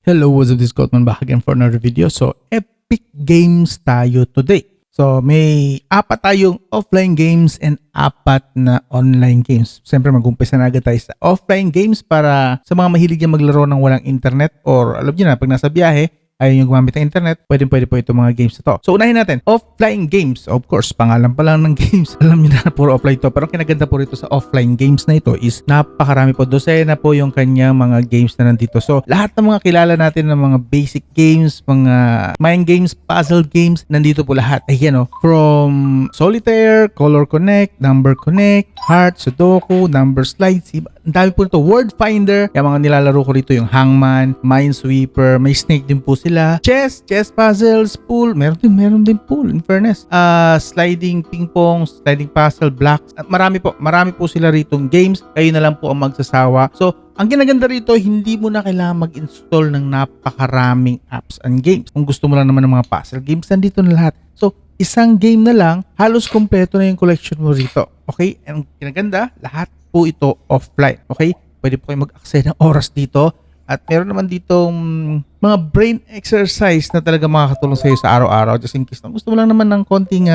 Hello, what's up? This is Goldman back again for another video. So, Epic Games tayo today. So, may apat tayong offline games and apat na online games. Siyempre, mag-umpisa na agad tayo sa offline games para sa mga mahilig yung maglaro ng walang internet or alam nyo na, pag nasa biyahe, ayaw nyo gumamit ng internet, pwede po itong mga games na to. So, unahin natin, offline games. Of course, pangalan pa lang ng games. Alam nyo na, puro offline to. Pero ang kinaganda po rito sa offline games na ito is napakarami po. Dosena po yung kanyang mga games na nandito. So, lahat ng mga kilala natin ng mga basic games, mga mind games, puzzle games, nandito po lahat. Ayan o. From Solitaire, Color Connect, Number Connect, Heart, Sudoku, Number Slides. Ang dami po nito. Word Finder. Yung mga nilalaro ko rito, yung Hangman, Minesweeper, may Snake din po sila. Chess puzzles, pool. Meron din pool, in fairness. Sliding ping pong, sliding puzzle, blocks. At marami po sila ritong games. Kayo na lang po ang magsasawa. So, ang ginaganda rito, hindi mo na kailangan mag-install ng napakaraming apps and games. Kung gusto mo lang naman ng mga puzzle games, nandito na lahat. So, isang game na lang, halos kompleto na yung collection mo rito. Okay? Ang ginaganda, lahat po ito offline. Okay? Pwede po kayo mag-access ng oras dito. At meron naman ditong mga brain exercise na talaga makakatulong sa iyo sa araw-araw. Just in case, gusto mo lang naman ng konting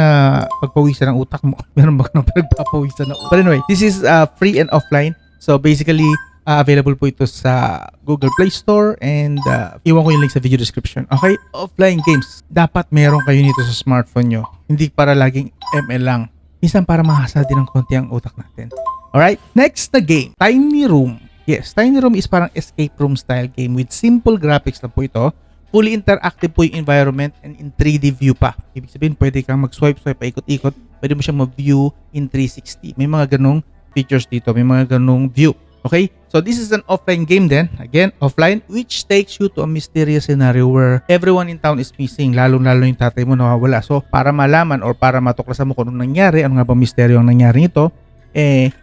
pagpawisan ng utak mo. Meron ba ka ng pagpapawisan ng utak? But anyway, this is free and offline. So basically, available po ito sa Google Play Store and iwan ko yung link sa video description. Okay? Offline games. Dapat meron kayo nito sa smartphone nyo. Hindi para laging ML lang. Minsan para mahasa din ng konti ang utak natin. Alright? Next na game. Tiny Room. Yes, Tiny Room is parang escape room style game with simple graphics lang po ito. Fully interactive po yung environment and in 3D view pa. Ibig sabihin, pwede kang mag-swipe, paikot-ikot. Pwede mo siyang ma-view in 360. May mga ganong features dito. May mga ganong view. Okay? So this is an offline game then. Again, offline, which takes you to a mysterious scenario where everyone in town is missing. Lalo-lalo yung tatay mo nawawala. So para malaman or para matuklasan mo kung anong nangyari, ano nga ba misteryo ang nangyari nito,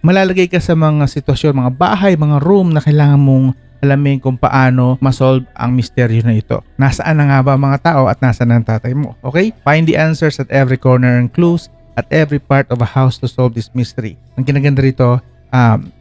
malalagay ka sa mga sitwasyon, mga bahay, mga room na kailangan mong alamin kung paano masolve ang misteryo na ito. Nasaan na nga ba ang mga tao at nasaan ang tatay mo? Okay? Find the answers at every corner and clues at every part of a house to solve this mystery. Ang kinaganda rito,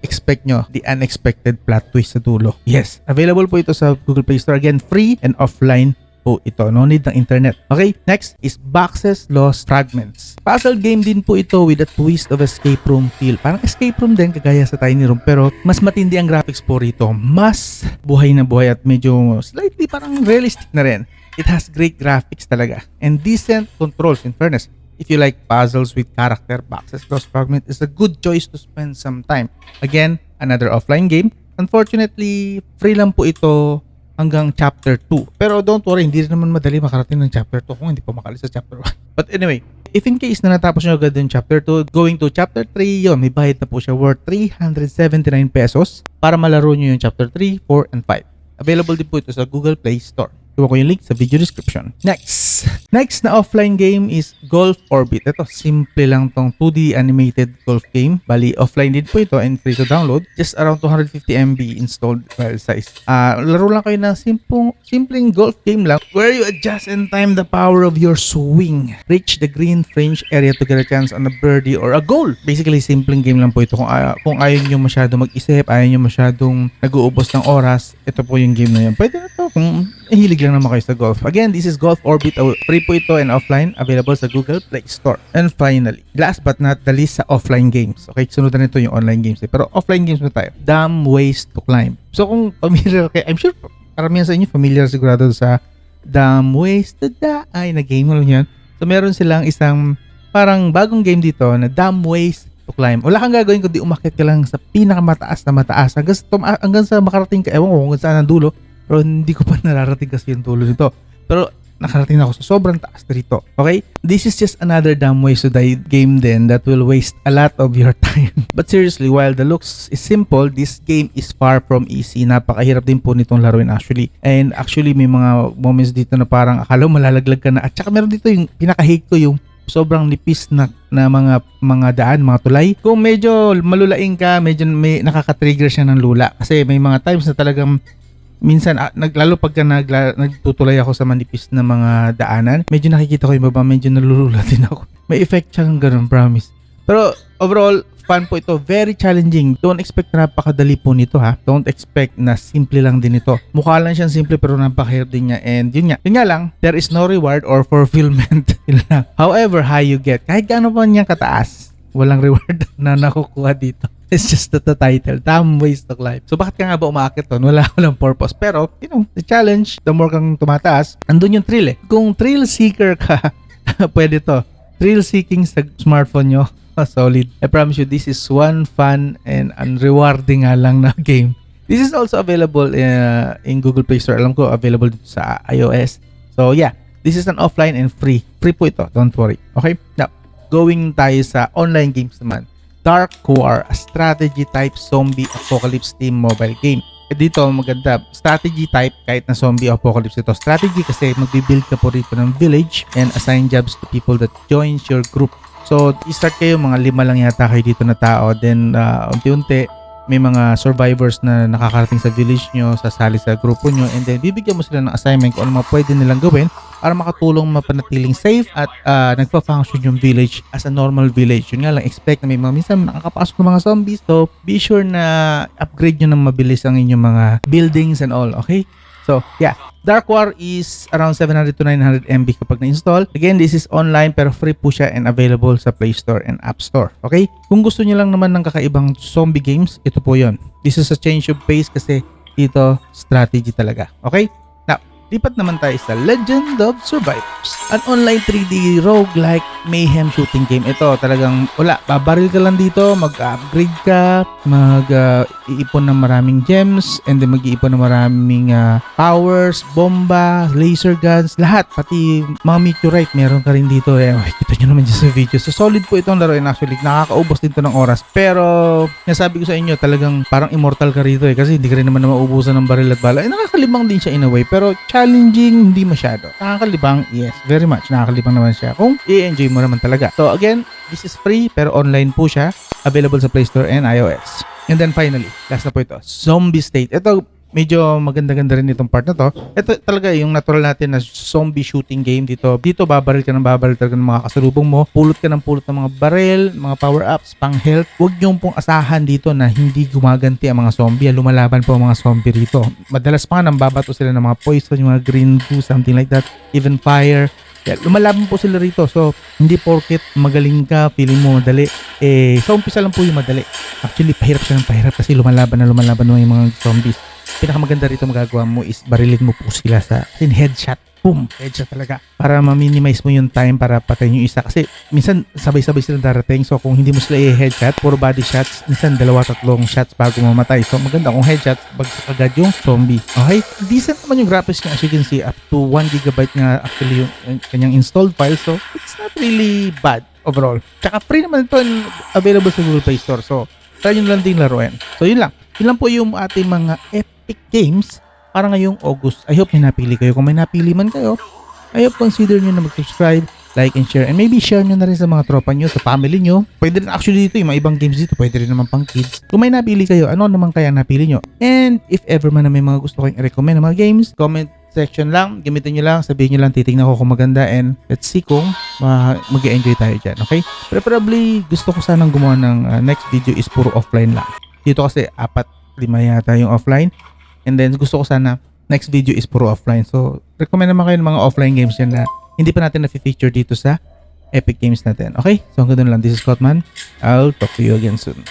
expect nyo the unexpected plot twist sa dulo. Yes, available po ito sa Google Play Store. Again, free and offline po ito. No need ng internet. Okay, next is Boxes Lost Fragments. Puzzle game din po ito with a twist of escape room feel. Parang escape room din kagaya sa Tiny Room pero mas matindi ang graphics po rito. Mas buhay na buhay at medyo slightly parang realistic na rin. It has great graphics talaga and decent controls in fairness. If you like puzzles with character, Boxes Lost Fragment is a good choice to spend some time. Again, another offline game. Unfortunately, free lang po ito hanggang chapter 2. Pero don't worry, hindi rin naman madali makarating ng chapter 2 kung hindi pa makalis sa chapter 1. But anyway, if in case na natapos nyo agad yung chapter 2, going to chapter 3, yun, may bayad na po siya worth 379 pesos para malaro nyo yung chapter 3, 4, and 5. Available din po ito sa Google Play Store. Iwan ko yung link sa video description. Next na offline game is Golf Orbit. Ito, simple lang tong 2D animated golf game. Bali, offline din po ito and free to download. Just around 250 MB installed file size. Laro lang kayo ng simpleng golf game lang where you adjust and time the power of your swing. Reach the green fringe area to get a chance on a birdie or a goal. Basically, simpleng game lang po ito. Kung ayaw nyo masyado mag-isip, ayaw nyo masyadong nag-uubos ng oras, ito po yung game na yun. Pwede na to kung hilig lang naman kayo sa golf. Again, this is Golf Orbit. Free po ito and offline. Available sa Google Play Store. And finally, last but not the least sa offline games. Okay, sunod na nito yung online games. Pero offline games na tayo. Dumb Ways to Climb. So kung familiar kayo, I'm sure karamihan sa inyo familiar sigurado sa Dumb Ways to Die na game. Alam niyo yan? So meron silang isang parang bagong game dito na Dumb Ways to Climb. Wala kang gagawin kundi umakyat ka lang sa pinakamataas na mataas hanggang sa makarating ka. Ewan ko kung saan ang dulo. Pero hindi ko pa nararating kasi yung dulo nito. Pero nakarating ako sa sobrang taas dito. Okay? This is just another Dumb Ways to Die game then that will waste a lot of your time. But seriously, while the looks is simple, this game is far from easy. Napakahirap din po nitong laruin actually. And actually, may mga moments dito na parang akala mo malalaglag ka na. At saka meron dito yung pinaka-hate ko yung sobrang nipis na mga daan, mga tulay. Kung medyo malulaing ka, medyo may nakaka-trigger siya ng lula. Kasi may mga times na talagang minsan, lalo pagka nagtutulay ako sa manipis na mga daanan, medyo nakikita ko yung baba, medyo nalulula din ako. May effect siya ng ganun, promise. Pero overall, fun po ito. Very challenging. Don't expect na napakadali po nito ha. Don't expect na simple lang din ito. Mukha lang siyang simple pero napakahirap din niya. And yun nga lang, there is no reward or fulfillment. Yun lang. However high you get, kahit gaano pa niya kataas, walang reward na nakukuha dito. It's just that the title, Damn Waste of Life. So bakit ka nga ba umaakit doon? Walang purpose. Pero, the challenge, the more kang tumataas, andun yung thrill eh. Kung thrill seeker ka, pwede to. Thrill seeking sa smartphone nyo, solid. I promise you, this is one fun and unrewarding nga lang na game. This is also available in Google Play Store. Alam ko, available dito sa iOS. So yeah, this is an offline and free. Free po ito, don't worry. Okay? Now, going tayo sa online games naman. Dark War, a strategy type zombie apocalypse team mobile game. Dito maganda, strategy type kahit na zombie apocalypse ito. Strategy kasi magbibuild ka po rito ng village and assign jobs to people that joins your group. So, i-start kayo, mga 5 lang yata kayo dito na tao. Then, unti-unti, may mga survivors na nakakarating sa village nyo, sasali sa grupo nyo, and then bibigyan mo sila ng assignment kung ano mga pwede nilang gawin para makatulong mapanatiling safe at nagpa-function yung village as a normal village. Yun nga lang, expect na may mga minsan nakakapasok ng mga zombies. So, be sure na upgrade nyo ng mabilis ang inyong mga buildings and all, okay? So, yeah. Dark War is around 700 to 900 MB kapag na-install. Again, this is online pero free po siya and available sa Play Store and App Store. Okay? Kung gusto niyo lang naman ng kakaibang zombie games, ito po yon. This is a change of pace kasi dito strategy talaga. Okay? Now, lipat naman tayo sa Legend of Survivors. An online 3D roguelike mayhem shooting game. Ito talagang wala. Babaril ka lang dito, mag-upgrade ka, mag-iipon ng maraming gems, and then mag-iipon ng maraming powers, bomba, laser guns, lahat. Pati mga meteorite, meron ka rin dito. Kita nyo naman dyan sa video. So solid po itong laro and actually nakakaubos din to ng oras. Pero nasabi ko sa inyo, talagang parang immortal ka rito kasi hindi ka rin naman mauubusan ng baril at bala. Nakakalibang din siya in a way, pero challenging hindi masyado. Nakakalibang, yes, very much. Nakakalibang naman siya kung i-enjoy mo naman talaga. So again, this is free pero online po siya. Available sa Play Store and iOS. And then finally, last na po ito, Zombie State. Ito, medyo maganda-ganda rin itong part na to. Ito talaga yung natural natin na zombie shooting game dito. Dito babaril ka talaga ng mga kasalubong mo. Pulot ka ng pulot ng mga baril, mga power-ups, pang health. Huwag niyong pong asahan dito na hindi gumaganti ang mga zombie. Lumalaban po ang mga zombie rito. Madalas pa nga nang babato sila ng mga poison, yung mga green goo, something like that. Even fire. Yeah, lumalaban po sila rito. So, hindi porket magaling ka, feeling mo madali. Sa umpisa lang po yung madali. Actually, pahirap siya ng pahirap kasi lumalaban mo yung mga zombies. Pinakamaganda rito magagawa mo is barilin mo po sila sa headshot. Boom! Headshot talaga. Para ma-minimize mo yung time para patayin yung isa. Kasi minsan sabay-sabay silang darating. So kung hindi mo sila i-headshot, puro body shots, minsan 2-3 shots bago mamatay. So maganda kung headshot, bagsak agad yung zombie. Okay? Decent naman yung graphics niya. As you can see, up to 1GB nga actually yung kanyang installed file. So it's not really bad overall. Tsaka free naman ito and available sa Google Play Store. So try nyo lang din laruin. So yun lang. Yun lang po yung ating mga epic games para ngayong August. I hope may napili kayo. Kung may napili man kayo, I hope consider nyo na mag-subscribe, like, and share. And maybe share nyo na rin sa mga tropa nyo, sa family nyo. Pwede rin actually dito, yung mga ibang games dito, pwede rin naman pang kids. Kung may napili kayo, ano naman kaya napili nyo? And if ever man na may mga gusto kayong i-recommend na mga games, comment section lang, gamitin nyo lang, sabihin nyo lang, titignan ko kung maganda, and let's see kung mag-enjoy tayo dyan, okay? Preferably, gusto ko sanang gumawa ng next video is puro offline lang. Dito kasi 4-5 yata yung offline. And then gusto ko sana next video is puro offline. So recommend naman kayo ng mga offline games yan na hindi pa natin na-feature dito sa Epic Games natin. Okay? So hanggang doon lang. This is Scott Man. I'll talk to you again soon.